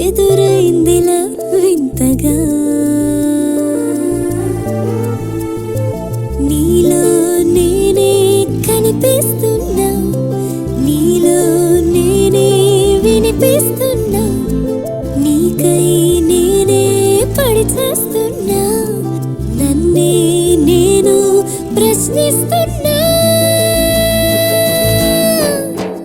ఎదురైందిలా వింతగా నీలో నేనే కనిపిస్తున్నా, నీలో నేనే వినిపిస్తున్నా, నీకై నేనే పడి చేస్తున్నా, నన్నే నేను ప్రశ్నిస్తున్నా.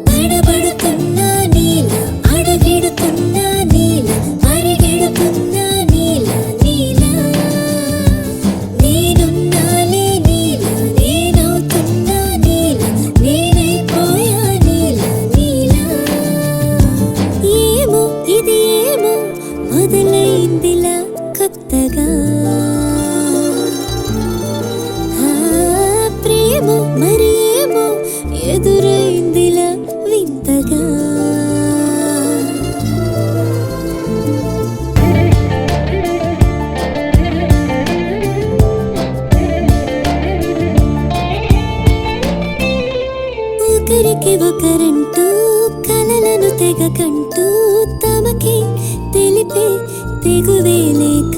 తడబడుతున్నా నీలా, అడుగెడుతున్నా నీలా, పరిగెడుతున్నా నీలా నీలా, నేనున్నాలే నీలా, నేనవుతున్నా నీలా, నేనైపోయా నీలా నీలా. ఏమో ఇది ఏమో మొదలైందిలా కొత్తగా, ప్రేమో మరి ఏమో ఎదురైందిలా వింతగా. ఒకరికి ఒకరంటూ కలలను తెగకంటూ తమకి తెలిపే తెగువేలేక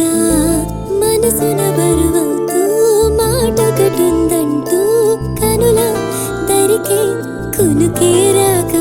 మనసున బరువవుతూ మాటొకటుందంటూ కనుల దరికే కునుకే రాక